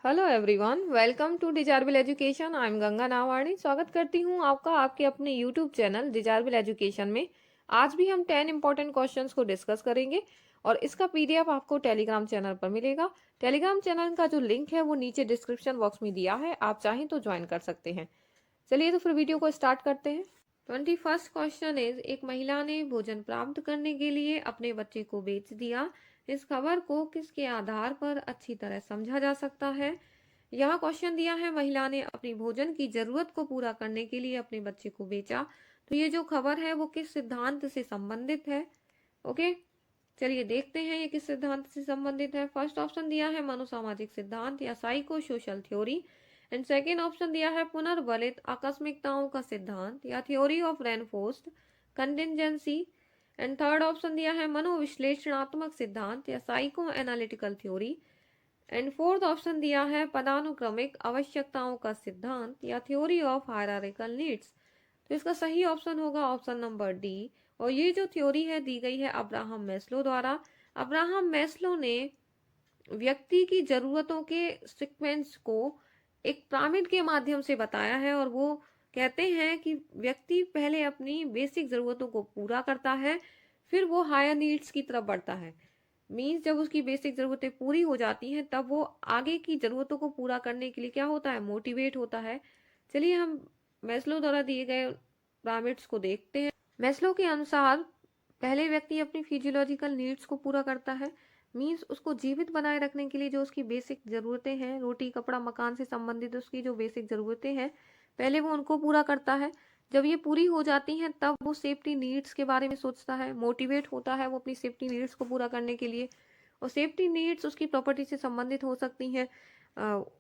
Hello everyone, welcome to desirable education. I am Ganga Navani. स्वागत करती हूँ आपका आपके अपने यूट्यूब चैनल डिजारबिल एजुकेशन में। आज भी हम 10 इंपॉर्टेंट क्वेश्चंस को डिस्कस करेंगे और इसका पीडीएफ आपको टेलीग्राम चैनल पर मिलेगा। टेलीग्राम चैनल का जो लिंक है वो नीचे डिस्क्रिप्शन बॉक्स में दिया है, आप चाहें तो ज्वाइन कर सकते हैं। चलिए तो फिर वीडियो को स्टार्ट करते हैं। 21st क्वेश्चन इज, एक महिला ने भोजन प्राप्त करने के लिए अपने बच्चे को बेच दिया। इस खबर को किसके आधार पर अच्छी तरह समझा जा सकता है? यहाँ क्वेश्चन दिया है, महिला ने अपनी भोजन की जरूरत को पूरा करने के लिए अपने बच्चे को बेचा। तो ये जो खबर है वो किस सिद्धांत से संबंधित है? ओके, चलिए देखते हैं ये किस सिद्धांत से संबंधित है। फर्स्ट ऑप्शन दिया है मनोसामाजिक सिद्धांत या psycho social theory. And second option दिया है पुनर्बलित आकस्मिकताओं का सिद्धांत या theory of reinforced contingency. And third option दिया है मनोविश्लेषणात्मक सिद्धांत या psycho analytical theory. And fourth option दिया है पदानुक्रमिक आवश्यकताओं का सिद्धांत या थ्योरी ऑफ हायरार्किकल नीड्स। तो इसका सही ऑप्शन होगा ऑप्शन नंबर डी। और ये जो थ्योरी है दी गई है अब्राहम मैस्लो द्वारा। अब्राहम मैस्लो ने व्यक्ति की जरूरतों के सीक्वेंस को एक पिरामिड के माध्यम से बताया है और वो कहते हैं कि व्यक्ति पहले अपनी बेसिक जरूरतों को पूरा करता है, फिर वो हायर नीड्स की तरफ बढ़ता है। मीन्स जब उसकी बेसिक जरूरतें पूरी हो जाती हैं तब वो आगे की जरूरतों को पूरा करने के लिए क्या होता है, मोटिवेट होता है। चलिए हम मैस्लो द्वारा दिए गए पिरामिड्स को देखते हैं। मैस्लो के अनुसार पहले व्यक्ति अपनी फिजियोलॉजिकल नीड्स को पूरा करता है। मीन्स उसको जीवित बनाए रखने के लिए जो उसकी बेसिक ज़रूरतें हैं, रोटी कपड़ा मकान से संबंधित उसकी जो बेसिक ज़रूरतें हैं, पहले वो उनको पूरा करता है। जब ये पूरी हो जाती हैं तब वो सेफ्टी नीड्स के बारे में सोचता है, मोटिवेट होता है वो अपनी सेफ्टी नीड्स को पूरा करने के लिए। और सेफ्टी नीड्स उसकी प्रॉपर्टी से संबंधित हो सकती हैं,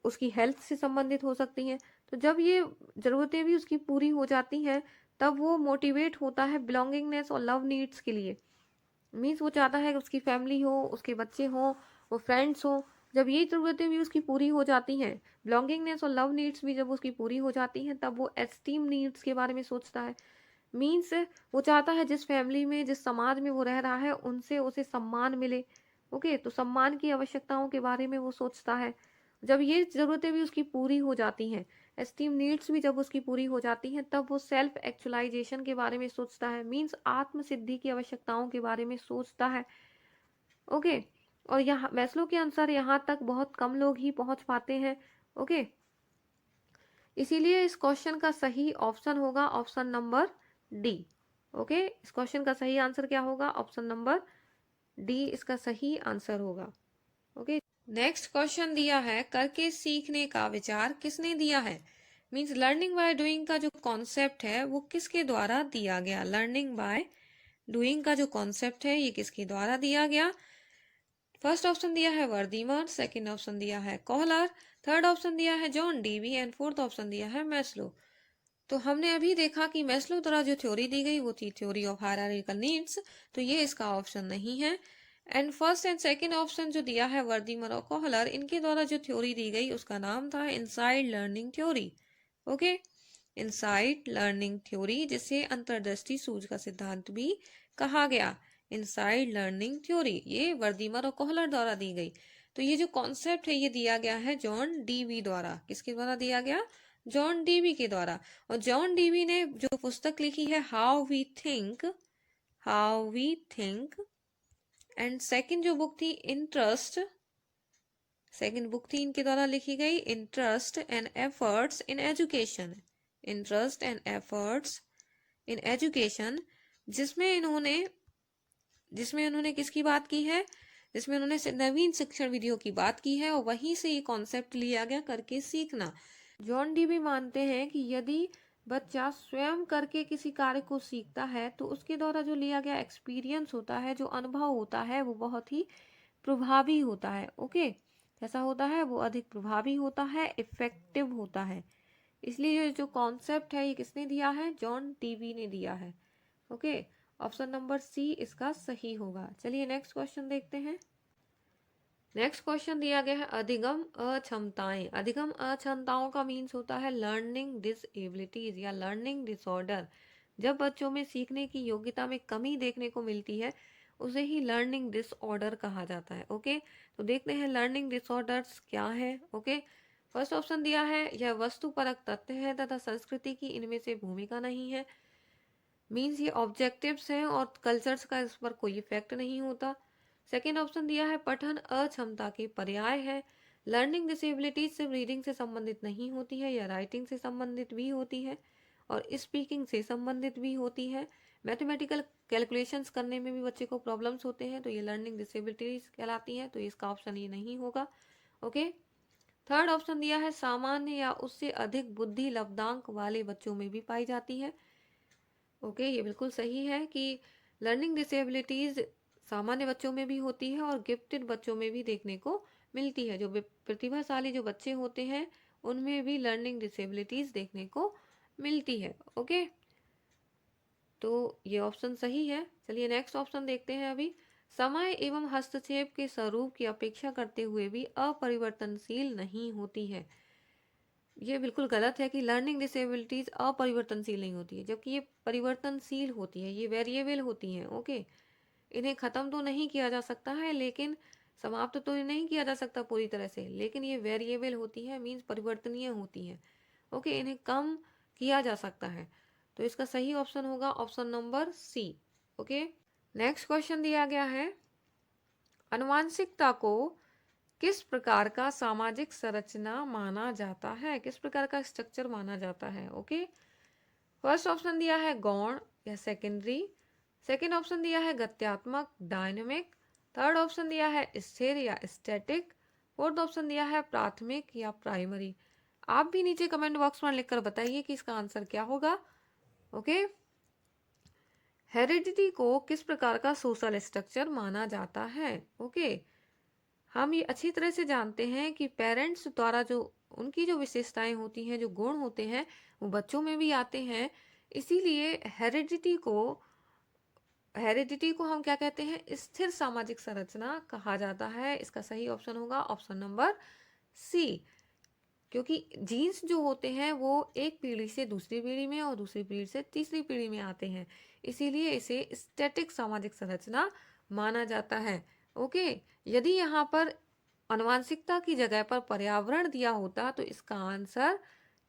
उसकी हेल्थ से संबंधित हो सकती हैं। तो जब ये ज़रूरतें भी उसकी पूरी हो जाती हैं तब वो मोटिवेट होता है बिलोंगिंगनेस और लव नीड्स के लिए। मीन्स वो चाहता है कि उसकी फैमिली हो, उसके बच्चे हो, वो फ्रेंड्स हो। जब ये ज़रूरतें भी उसकी पूरी हो जाती हैं, बिलोंगिंगनेस और लव नीड्स भी जब उसकी पूरी हो जाती हैं, तब वो एस्टीम नीड्स के बारे में सोचता है। मीन्स वो चाहता है जिस फैमिली में जिस समाज में वो रह रहा है उनसे उसे सम्मान मिले। ओके, तो सम्मान की आवश्यकताओं के बारे में वो सोचता है। जब ये ज़रूरतें भी उसकी पूरी हो जाती हैं, एस्टीम नीड्स भी जब उसकी पूरी हो जाती हैं, तब वो सेल्फ एक्चुअलाइजेशन के बारे में सोचता है। मीन्स आत्म सिद्धि की आवश्यकताओं के बारे में सोचता है। ओके, और यहाँ मैस्लो के अनुसार यहाँ तक बहुत कम लोग ही पहुंच पाते हैं। ओके, इसीलिए इस क्वेश्चन का सही ऑप्शन होगा ऑप्शन नंबर डी। ओके, इस क्वेश्चन का सही आंसर क्या होगा? ऑप्शन नंबर डी इसका सही आंसर होगा। ओके, नेक्स्ट क्वेश्चन दिया है, करके सीखने का विचार किसने दिया है? मीन्स लर्निंग बाय डूइंग का जो कॉन्सेप्ट है वो किसके द्वारा दिया गया? लर्निंग बाय डूइंग का जो कॉन्सेप्ट है ये किसके द्वारा दिया गया? फर्स्ट ऑप्शन दिया है वर्दीमर, सेकंड ऑप्शन दिया है कोहलर, थर्ड ऑप्शन दिया है John Dewey and fourth option दिया है मैस्लो। तो हमने अभी देखा कि मैस्लो द्वारा जो थ्योरी दी गई वो थी थ्योरी ऑफ हायरार्किकल नीड्स, तो ये इसका ऑप्शन नहीं है। And first and second option जो दिया है वर्दीमर और कोहलर, इनके द्वारा जो थ्योरी दी गई उसका नाम था inside learning theory. Okay, inside learning theory, जिसे अंतर्दृष्टि सूझ का सिद्धांत भी कहा गया। इनसाइड लर्निंग थ्योरी ये वर्दीमर और कोहलर द्वारा दी गई। तो ये जो कॉन्सेप्ट है ये दिया गया है जॉन डीवी द्वारा। किसके द्वारा दिया गया? जॉन डीवी के द्वारा। और जॉन डीवी ने जो पुस्तक लिखी है how we think, how we think, and second जो बुक थी इंटरेस्ट, सेकंड बुक थी इनके द्वारा लिखी गई interest and efforts in education, interest and efforts in education, जिसमें इन्होंने जिसमें उन्होंने किसकी बात की है? जिसमें उन्होंने नवीन शिक्षण विधियों की बात की है और वहीं से ये कॉन्सेप्ट लिया गया करके सीखना। जॉन डी भी मानते हैं कि यदि बच्चा स्वयं करके किसी कार्य को सीखता है तो उसके द्वारा जो लिया गया एक्सपीरियंस होता है, जो अनुभव होता है, वो बहुत ही प्रभावी होता है। ओके, कैसा होता है? वो अधिक प्रभावी होता है, इफेक्टिव होता है। इसलिए ये जो कॉन्सेप्ट है ये किसने दिया है? जॉन डीवी ने दिया है। ओके, ऑप्शन नंबर सी इसका सही होगा। चलिए नेक्स्ट क्वेश्चन देखते हैं। नेक्स्ट क्वेश्चन दिया गया है अधिगम अक्षमताएं। अधिगम अक्षमताओं का मीन्स होता है लर्निंग डिसएबिलिटीज या लर्निंग डिसऑर्डर। जब बच्चों में सीखने की योग्यता में कमी देखने को मिलती है, उसे ही लर्निंग डिसऑर्डर कहा जाता है। ओके, तो देखते हैं लर्निंग डिसऑर्डर्स क्या है। ओके, फर्स्ट ऑप्शन दिया है, यह वस्तुपरक तथ्य है तथा संस्कृति की इनमें से भूमिका नहीं है। मीन्स ये ऑब्जेक्टिव्स हैं और कल्चर्स का इस पर कोई इफेक्ट नहीं होता। सेकेंड ऑप्शन दिया है, पठन अक्षमता के पर्याय है। लर्निंग डिसेबिलिटीज सिर्फ रीडिंग से संबंधित नहीं होती है, या राइटिंग से संबंधित भी होती है और स्पीकिंग से संबंधित भी होती है। मैथमेटिकल कैलकुलेशंस करने में भी बच्चे को प्रॉब्लम्स होते हैं, तो ये लर्निंग डिसेबिलिटीज कहलाती हैं, तो इसका ऑप्शन ये नहीं होगा। ओके, थर्ड ऑप्शन दिया है, सामान्य या उससे अधिक बुद्धि लब्धांक वाले बच्चों में भी पाई जाती है। ओके, ये बिल्कुल सही है कि लर्निंग डिसेबिलिटीज सामान्य बच्चों में भी होती है और गिफ्टेड बच्चों में भी देखने को मिलती है। जो प्रतिभाशाली जो बच्चे होते हैं उनमें भी लर्निंग डिसेबिलिटीज देखने को मिलती है। ओके, तो ये ऑप्शन सही है। चलिए नेक्स्ट ऑप्शन देखते हैं अभी। समय एवं हस्तक्षेप के स्वरूप की अपेक्षा करते हुए भी अपरिवर्तनशील नहीं होती है। ये बिल्कुल गलत है कि लर्निंग डिसेबिलिटीज अपरिवर्तनशील नहीं होती है, जबकि ये परिवर्तनशील होती है, ये वेरिएबल होती हैं। ओके, इन्हें खत्म तो नहीं किया जा सकता है, लेकिन समाप्त तो नहीं किया जा सकता पूरी तरह से, लेकिन ये वेरिएबल होती है, मीन्स परिवर्तनीय होती हैं। ओके, इन्हें कम किया जा सकता है, तो इसका सही ऑप्शन होगा option number C. Okay, next question दिया गया है, आनुवांशिकता को किस प्रकार का सामाजिक संरचना माना जाता है, किस प्रकार का स्ट्रक्चर माना जाता है। ओके, फर्स्ट ऑप्शन दिया है गौण या सेकेंडरी, सेकेंड ऑप्शन दिया है गत्यात्मक डायनेमिक, थर्ड ऑप्शन दिया है स्थिर या स्टैटिक, फोर्थ ऑप्शन दिया है प्राथमिक या प्राइमरी। आप भी नीचे कमेंट बॉक्स में लिखकर बताइए कि इसका आंसर क्या होगा। ओके, हेरिडिटी को किस प्रकार का सोशल स्ट्रक्चर माना जाता है। ओके, हम ये अच्छी तरह से जानते हैं कि पेरेंट्स द्वारा जो उनकी जो विशेषताएं होती हैं, जो गुण होते हैं, वो बच्चों में भी आते हैं। इसीलिए हेरिडिटी को हम क्या कहते हैं, स्थिर सामाजिक संरचना कहा जाता है। इसका सही ऑप्शन होगा ऑप्शन नंबर सी, क्योंकि जीन्स जो होते हैं वो एक पीढ़ी से दूसरी पीढ़ी में और दूसरी पीढ़ी से तीसरी पीढ़ी में आते हैं, इसीलिए इसे स्टैटिक सामाजिक संरचना माना जाता है। ओके, यदि यहाँ पर आनुवांशिकता की जगह पर पर्यावरण दिया होता तो इसका आंसर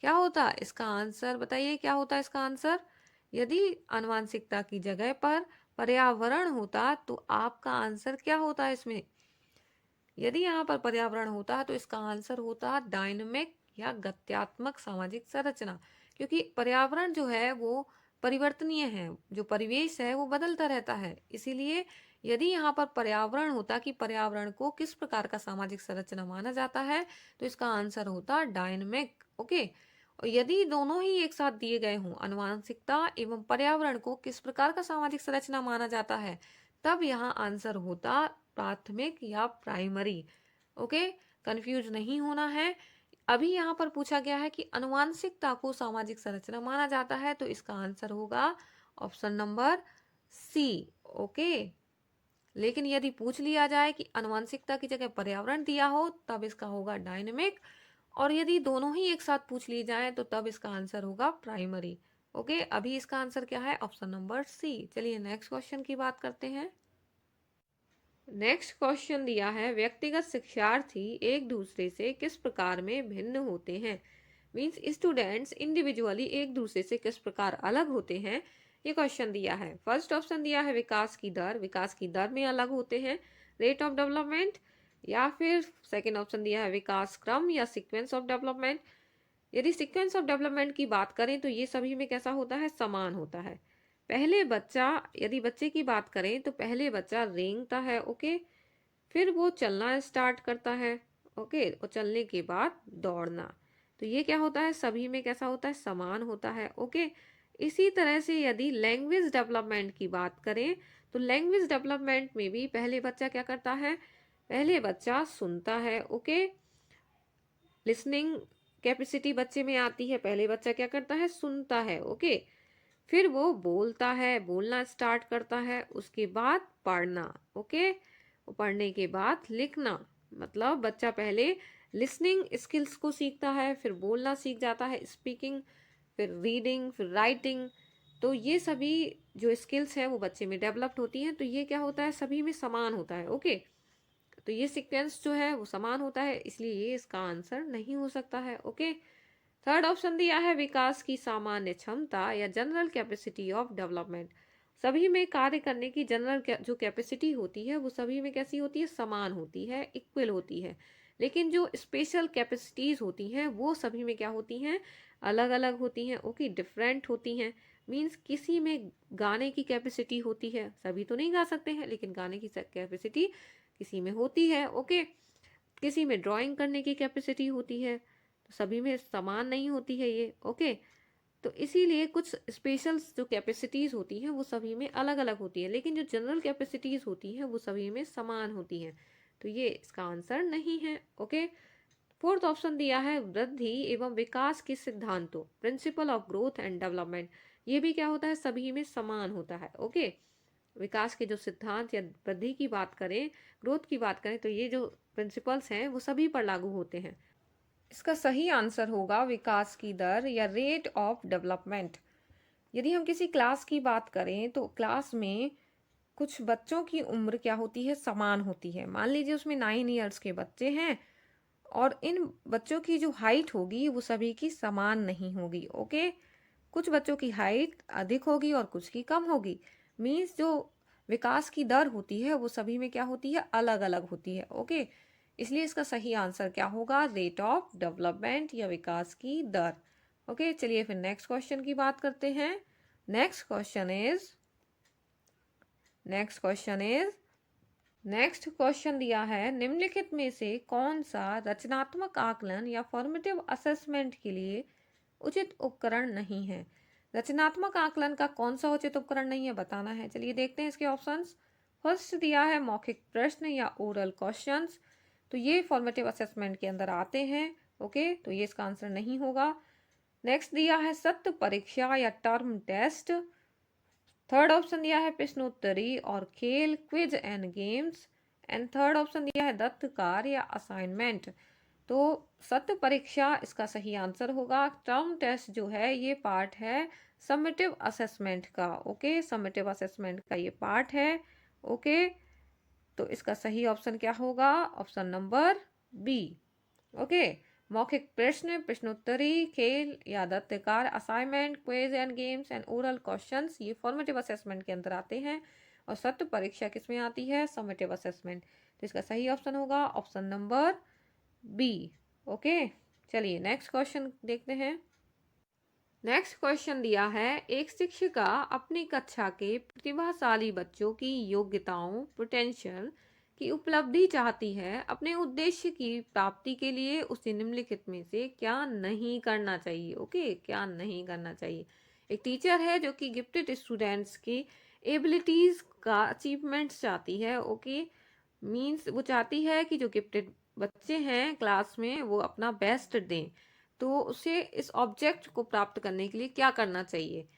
क्या होता, इसका आंसर बताइए क्या होता इसका आंसर। यदि आनुवांशिकता की जगह पर पर्यावरण होता तो आपका आंसर क्या होता इसमें। यदि यहाँ पर पर्यावरण होता तो इसका आंसर होता डायनेमिक या गत्यात्मक सामाजिक संरचना, क्योंकि पर्यावरण जो है वो परिवर्तनीय है, जो परिवेश है वो बदलता रहता है। इसीलिए यदि यहाँ पर पर्यावरण होता कि पर्यावरण को किस प्रकार का सामाजिक संरचना माना जाता है, तो इसका आंसर होता डायनेमिक। ओके, और यदि दोनों ही एक साथ दिए गए हों, आनुवांशिकता एवं पर्यावरण को किस प्रकार का सामाजिक संरचना माना जाता है, तब यहाँ आंसर होता प्राथमिक या प्राइमरी। ओके, कंफ्यूज नहीं होना है। अभी यहाँ पर पूछा गया है कि आनुवांशिकता को सामाजिक संरचना माना जाता है, तो इसका आंसर होगा ऑप्शन नंबर सी। ओके, लेकिन यदि पूछ लिया जाए कि आनुवांशिकता की जगह पर्यावरण दिया हो, तब इसका होगा डायनेमिक, और यदि दोनों ही एक साथ पूछ ली जाए तो तब इसका आंसर होगा प्राइमरी। ओके, अभी इसका आंसर क्या है, ऑप्शन नंबर सी। चलिए नेक्स्ट क्वेश्चन की बात करते हैं। नेक्स्ट क्वेश्चन दिया है, व्यक्तिगत शिक्षार्थी एक दूसरे से किस प्रकार में भिन्न होते हैं। मीन्स स्टूडेंट्स इंडिविजुअली एक दूसरे से किस प्रकार अलग होते हैं, ये क्वेश्चन दिया है। फर्स्ट ऑप्शन दिया है विकास की दर में अलग होते हैं, रेट ऑफ डेवलपमेंट, या फिर सेकेंड ऑप्शन दिया है विकास क्रम या सीक्वेंस ऑफ डेवलपमेंट। यदि सीक्वेंस ऑफ डेवलपमेंट की बात करें तो ये सभी में कैसा होता है, समान होता है। पहले बच्चा, यदि बच्चे की बात करें तो पहले बच्चा रेंगता है। ओके, फिर वो चलना स्टार्ट करता है। ओके, और चलने के बाद दौड़ना, तो ये क्या होता है, सभी में कैसा होता है, समान होता है। ओके, इसी तरह से यदि लैंग्वेज डेवलपमेंट की बात करें तो लैंग्वेज डेवलपमेंट में भी पहले बच्चा क्या करता है, पहले बच्चा सुनता है। ओके, लिसनिंग कैपेसिटी बच्चे में आती है, पहले बच्चा क्या करता है, सुनता है। ओके, फिर वो बोलता है, बोलना स्टार्ट करता है, उसके बाद पढ़ना। ओके, पढ़ने के बाद लिखना, मतलब बच्चा पहले लिसनिंग स्किल्स को सीखता है, फिर बोलना सीख जाता है, स्पीकिंग, फिर रीडिंग, फिर राइटिंग, तो ये सभी जो स्किल्स हैं वो बच्चे में डेवलप्ड होती हैं, तो ये क्या होता है, सभी में समान होता है। ओके, तो ये सीक्वेंस जो है वो समान होता है, इसलिए ये इसका आंसर नहीं हो सकता है। ओके, थर्ड ऑप्शन दिया है विकास की सामान्य क्षमता या जनरल कैपेसिटी ऑफ डेवलपमेंट। सभी में कार्य करने की जनरल जो कैपेसिटी होती है वो सभी में कैसी होती है, समान होती है, इक्वल होती है। लेकिन जो स्पेशल कैपेसिटीज होती हैं वो सभी में क्या होती हैं, अलग अलग होती हैं। ओके, डिफरेंट होती हैं। मीन्स किसी में गाने की कैपेसिटी होती है, सभी तो नहीं गा सकते हैं, लेकिन गाने की कैपेसिटी किसी में होती है। ओके, किसी में ड्राइंग करने की कैपेसिटी होती है, तो सभी में समान नहीं होती है ये। ओके, तो इसीलिए कुछ स्पेशल जो कैपेसिटीज होती हैं वो सभी में अलग अलग होती है, लेकिन जो जनरल कैपेसिटीज होती हैं वो सभी में समान होती हैं, तो ये इसका आंसर नहीं है। ओके, फोर्थ ऑप्शन दिया है वृद्धि एवं विकास के सिद्धांतों, principle of growth and development. ये भी क्या होता है, सभी में समान होता है। ओके, विकास के जो सिद्धांत या वृद्धि की बात करें, ग्रोथ की बात करें, तो ये जो प्रिंसिपल्स हैं वो सभी पर लागू होते हैं। इसका सही आंसर होगा विकास की दर या रेट ऑफ डेवलपमेंट। यदि हम किसी क्लास की बात करें तो क्लास में कुछ बच्चों की उम्र क्या होती है, समान होती है। मान लीजिए उसमें 9 इयर्स के बच्चे हैं और इन बच्चों की जो हाइट होगी वो सभी की समान नहीं होगी। ओके, कुछ बच्चों की हाइट अधिक होगी और कुछ की कम होगी। मीन्स जो विकास की दर होती है वो सभी में क्या होती है, अलग अलग होती है। ओके, इसलिए इसका सही आंसर क्या होगा, रेट ऑफ डेवलपमेंट या विकास की दर। ओके, चलिए फिर नेक्स्ट क्वेश्चन की बात करते हैं। Next question is next question दिया है निम्नलिखित में से कौन सा रचनात्मक आकलन या फॉर्मेटिव असेसमेंट के लिए उचित उपकरण नहीं है। रचनात्मक आकलन का कौन सा उचित उपकरण नहीं है, बताना है। चलिए देखते हैं इसके ऑप्शंस। फर्स्ट दिया है मौखिक प्रश्न या ओरल क्वेश्चंस, तो ये फॉर्मेटिव असेसमेंट के अंदर आते हैं। ओके, तो ये इसका आंसर नहीं होगा। नेक्स्ट दिया है सत्य परीक्षा या टर्म टेस्ट। थर्ड ऑप्शन दिया है प्रश्नोत्तरी और खेल, quiz and games. And third option दिया है दत्त कार्य या असाइनमेंट। तो सत्य परीक्षा इसका सही आंसर होगा। टर्म टेस्ट जो है ये पार्ट है समेटिव असेसमेंट का। ओके, समेटिव असेसमेंट का ये पार्ट है। ओके, तो इसका सही ऑप्शन क्या होगा, ऑप्शन नंबर बी। ओके, मौखिक प्रश्न, प्रश्नोत्तरी, खेल या दत्त कार्य, assignment, quiz and games and oral questions, ये फॉर्मेटिव असेसमेंट के अंदर आते हैं। और सत्य परीक्षा किसमें आती है, समेटिव असेसमेंट। तो इसका सही ऑप्शन होगा ऑप्शन नंबर बी। ओके, चलिए नेक्स्ट क्वेश्चन देखते हैं। नेक्स्ट क्वेश्चन दिया है एक शिक्षिका अपनी कक्षा के प्रतिभाशाली बच्चों की योग्यताओं, पोटेंशियल की उपलब्धि चाहती है। अपने उद्देश्य की प्राप्ति के लिए उसे निम्नलिखित में से क्या नहीं करना चाहिए। ओके, क्या नहीं करना चाहिए। एक टीचर है जो कि गिफ्टेड स्टूडेंट्स की एबिलिटीज का अचीवमेंट चाहती है। ओके, मीन्स वो चाहती है कि जो गिफ्टेड बच्चे हैं क्लास में वो अपना बेस्ट दें, तो उसे इस ऑब्जेक्ट को प्राप्त करने के लिए क्या करना चाहिए।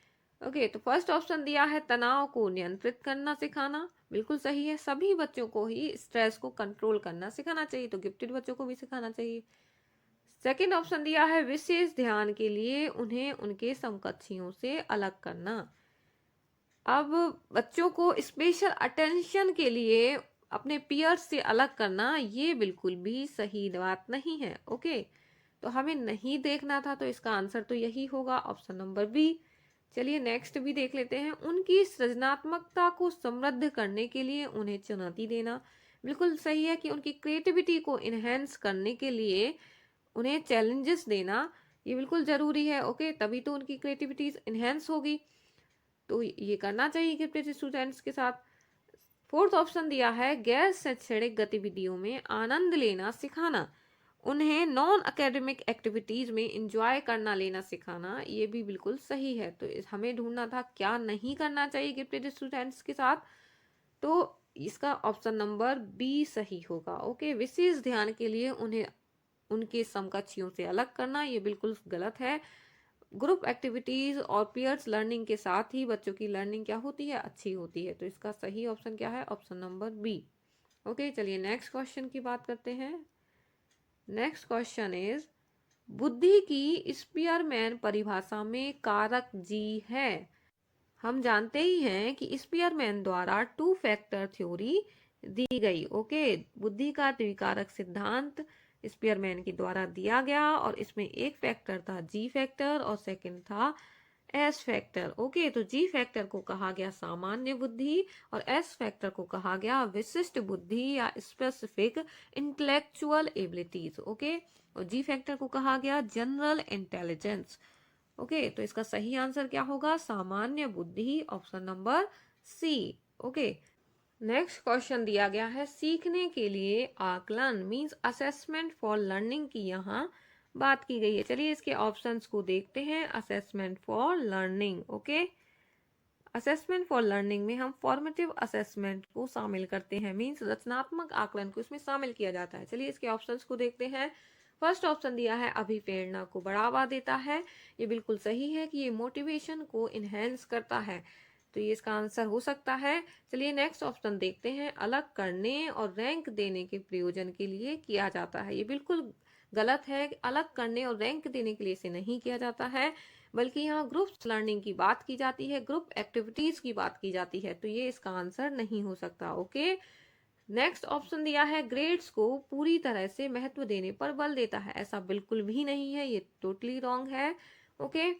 ओके, तो फर्स्ट ऑप्शन दिया है तनाव को नियंत्रित करना सिखाना। बिल्कुल सही है, सभी बच्चों को ही स्ट्रेस को कंट्रोल करना सिखाना चाहिए, तो गिफ्टेड बच्चों को भी सिखाना चाहिए। सेकंड ऑप्शन दिया है विशेष ध्यान के लिए उन्हें उनके समकक्षियों से अलग करना। अब बच्चों को स्पेशल अटेंशन के लिए अपने पीयर्स से अलग करना, ये बिल्कुल भी सही बात नहीं है। ओके, तो हमें नहीं देखना था, तो इसका आंसर तो यही होगा ऑप्शन नंबर बी। चलिए नेक्स्ट भी देख लेते हैं। उनकी सृजनात्मकता को समृद्ध करने के लिए उन्हें चुनौती देना। बिल्कुल सही है कि उनकी क्रिएटिविटी को इनहेंस करने के लिए उन्हें चैलेंजेस देना, ये बिल्कुल ज़रूरी है। ओके, तभी तो उनकी क्रिएटिविटी इनहेंस होगी, तो ये करना चाहिए गिफ्टेड स्टूडेंट्स के साथ। फोर्थ ऑप्शन दिया है गैर शैक्षणिक गतिविधियों में आनंद लेना सिखाना, उन्हें नॉन एकेडमिक एक्टिविटीज में इंजॉय करना लेना सिखाना, ये भी बिल्कुल सही है। तो हमें ढूंढना था क्या नहीं करना चाहिए गिफ्टेड स्टूडेंट्स के साथ, तो इसका ऑप्शन नंबर बी सही होगा। ओके, विशेष ध्यान के लिए उन्हें उनके समकक्षियों से अलग करना, ये बिल्कुल गलत है। ग्रुप एक्टिविटीज और पीयर्स लर्निंग के साथ ही बच्चों की लर्निंग क्या होती है, अच्छी होती है। तो इसका सही ऑप्शन क्या है, ऑप्शन नंबर बी। ओके, चलिए नेक्स्ट क्वेश्चन की बात करते हैं। नेक्स्ट क्वेश्चन इज बुद्धि की स्पीयरमैन परिभाषा में कारक जी है। हम जानते ही हैं कि स्पीयरमैन द्वारा टू फैक्टर थ्योरी दी गई। ओके, बुद्धि का द्विकारक सिद्धांत स्पीयरमैन के द्वारा दिया गया और इसमें एक फैक्टर था जी फैक्टर और सेकंड था एस फैक्टर। ओके, तो जी फैक्टर को कहा गया सामान्य बुद्धि और एस फैक्टर को कहा गया विशिष्ट बुद्धि या स्पेसिफिक इंटेलेक्चुअल एबिलिटीज। ओके, और जी फैक्टर को कहा गया जनरल इंटेलिजेंस। ओके, तो इसका सही आंसर क्या होगा? सामान्य बुद्धि, option number C. Okay, next question दिया गया है सीखने के लिए आकलन मींस असेसमेंट फॉर लर्निंग की यहाँ बात की गई है। चलिए इसके ऑप्शंस को देखते हैं। Assessment for learning, okay, assessment for learning में हम फॉर्मेटिव असेसमेंट को शामिल करते हैं मींस रचनात्मक आकलन को इसमें शामिल किया जाता है। चलिए इसके ऑप्शंस को देखते हैं। फर्स्ट ऑप्शन दिया है अभिप्रेरणा को बढ़ावा देता है। ये बिल्कुल सही है कि ये मोटिवेशन को इनहेंस करता है, तो ये इसका आंसर हो सकता है। चलिए नेक्स्ट ऑप्शन देखते हैं अलग करने और रैंक देने के प्रयोजन के लिए किया जाता है। ये बिल्कुल गलत है। अलग करने और रैंक देने के लिए इसे नहीं किया जाता है, बल्कि यहाँ ग्रुप लर्निंग की बात की जाती है, ग्रुप एक्टिविटीज की बात की जाती है, तो ये इसका आंसर नहीं हो सकता। ओके, नेक्स्ट ऑप्शन दिया है ग्रेड्स को पूरी तरह से महत्व देने पर बल देता है। ऐसा बिल्कुल भी नहीं है, ये टोटली रॉन्ग है। ओके,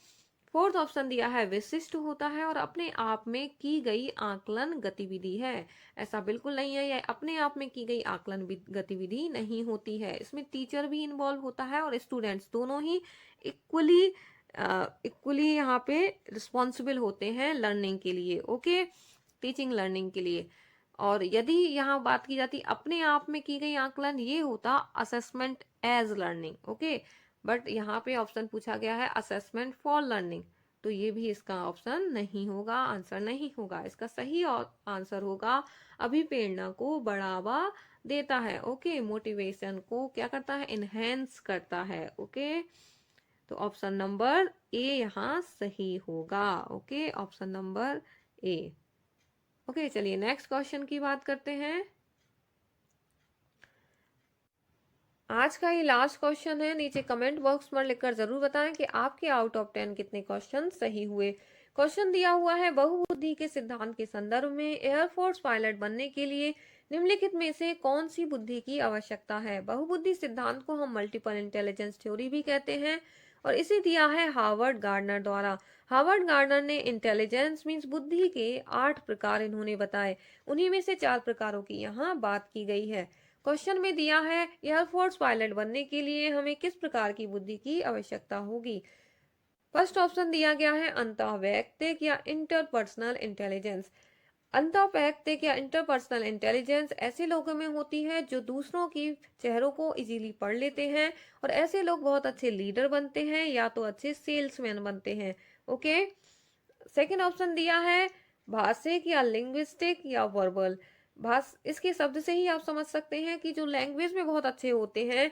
फोर्थ ऑप्शन दिया है विशिष्ट होता है और अपने आप में की गई आकलन गतिविधि है। ऐसा बिल्कुल नहीं है, यह अपने आप में की गई आकलन गतिविधि नहीं होती है। इसमें टीचर भी इन्वॉल्व होता है और स्टूडेंट्स दोनों ही इक्वली यहाँ पे रिस्पॉन्सिबल होते हैं लर्निंग के लिए। ओके, टीचिंग लर्निंग के लिए। और यदि यहाँ बात की जाती अपने आप में की गई आकलन, ये होता assessment as learning. Okay, but यहाँ पे ऑप्शन पूछा गया है असेसमेंट फॉर लर्निंग, तो ये भी इसका ऑप्शन नहीं होगा, आंसर नहीं होगा। इसका सही आंसर होगा अभिप्रेरणा को बढ़ावा देता है। ओके, मोटिवेशन को क्या करता है? इनहेंस करता है। ओके, तो ऑप्शन नंबर ए यहाँ सही होगा। Okay, option number A. Okay, चलिए नेक्स्ट क्वेश्चन की बात करते हैं। आज का ये लास्ट क्वेश्चन है। नीचे कमेंट बॉक्स में लिखकर जरूर बताएं कि आपके आउट ऑफ 10 कितने क्वेश्चन सही हुए। क्वेश्चन दिया हुआ है बहुबुद्धि के सिद्धांत के संदर्भ में एयरफोर्स पायलट बनने के लिए निम्नलिखित में से कौन सी बुद्धि की आवश्यकता है? बहुबुद्धि सिद्धांत को हम मल्टीपल इंटेलिजेंस थ्योरी भी कहते हैं और इसे दिया है हार्वर्ड गार्डनर द्वारा। हार्वर्ड गार्डनर ने इंटेलिजेंस मींस बुद्धि के 8 प्रकार इन्होंने बताए, उन्हीं में से 4 प्रकारों की यहाँ बात की गई है। क्वेश्चन में दिया है एयरफोर्स पायलट बनने के लिए हमें किस प्रकार की बुद्धि की आवश्यकता होगी? फर्स्ट ऑप्शन दिया गया है अंतःवैयक्तिक या इंटरपर्सनल इंटेलिजेंस। अंतःवैयक्तिक या इंटरपर्सनल इंटेलिजेंस ऐसे लोगों में होती है जो दूसरों की चेहरों को इजीली पढ़ लेते हैं और ऐसे लोग बहुत अच्छे लीडर बनते हैं या तो अच्छे सेल्समैन बनते हैं। ओके, सेकेंड ऑप्शन दिया है भाषिक या लिंग्विस्टिक या वर्बल। इसके शब्द से ही आप समझ सकते हैं कि जो लैंग्वेज में बहुत अच्छे होते हैं,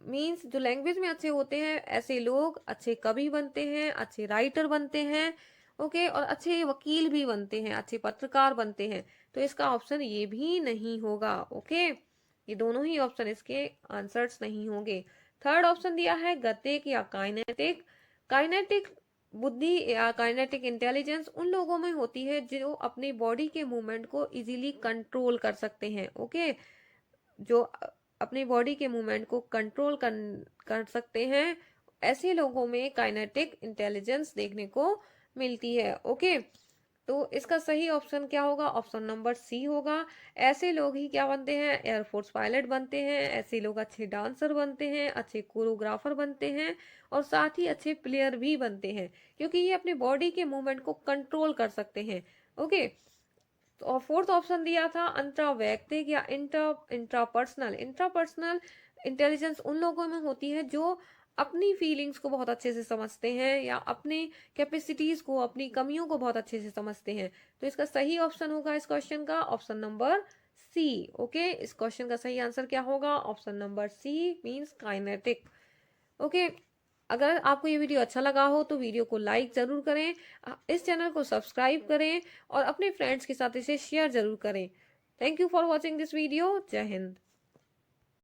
मींस जो लैंग्वेज में अच्छे होते हैं ऐसे लोग अच्छे कवि बनते हैं, अच्छे राइटर बनते हैं। ओके, और अच्छे वकील भी बनते हैं, अच्छे पत्रकार बनते हैं, तो इसका ऑप्शन ये भी नहीं होगा। ओके, ये दोनों ही ऑप्शन इसके आंसर्स नहीं होंगे। थर्ड ऑप्शन दिया है गतिक या काइनेटिक। काइनेटिक बुद्धि या काइनेटिक इंटेलिजेंस उन लोगों में होती है जो अपनी बॉडी के मूवमेंट को इजीली कंट्रोल कर सकते हैं। ओके, जो अपनी बॉडी के मूवमेंट को कंट्रोल कर सकते हैं, ऐसे लोगों में काइनेटिक इंटेलिजेंस देखने को मिलती है। ओके, तो इसका सही ऑप्शन क्या होगा? ऑप्शन नंबर सी होगा। ऐसे लोग ही क्या बनते हैं? एयरफोर्स पायलट बनते हैं। ऐसे लोग अच्छे डांसर बनते हैं, अच्छे कोरियोग्राफर बनते हैं और साथ ही अच्छे प्लेयर भी बनते हैं, क्योंकि ये अपने बॉडी के मूवमेंट को कंट्रोल कर सकते हैं। ओके, और फोर्थ ऑप्शन दिया था अंतर्वैयक्तिक या इंट्रापर्सनल। इंट्रापर्सनल इंटेलिजेंस उन लोगों में होती है जो अपनी फीलिंग्स को बहुत अच्छे से समझते हैं या अपनी कैपेसिटीज को, अपनी कमियों को बहुत अच्छे से समझते हैं, तो इसका सही ऑप्शन होगा इस क्वेश्चन का ऑप्शन नंबर सी। ओके, इस क्वेश्चन का सही आंसर क्या होगा? Option number C means kinetic. Okay, अगर आपको ये वीडियो अच्छा लगा हो तो वीडियो को लाइक ज़रूर करें, इस चैनल को सब्सक्राइब करें और अपने फ्रेंड्स के साथ इसे शेयर ज़रूर करें। Thank you for watching this video. जय हिंद।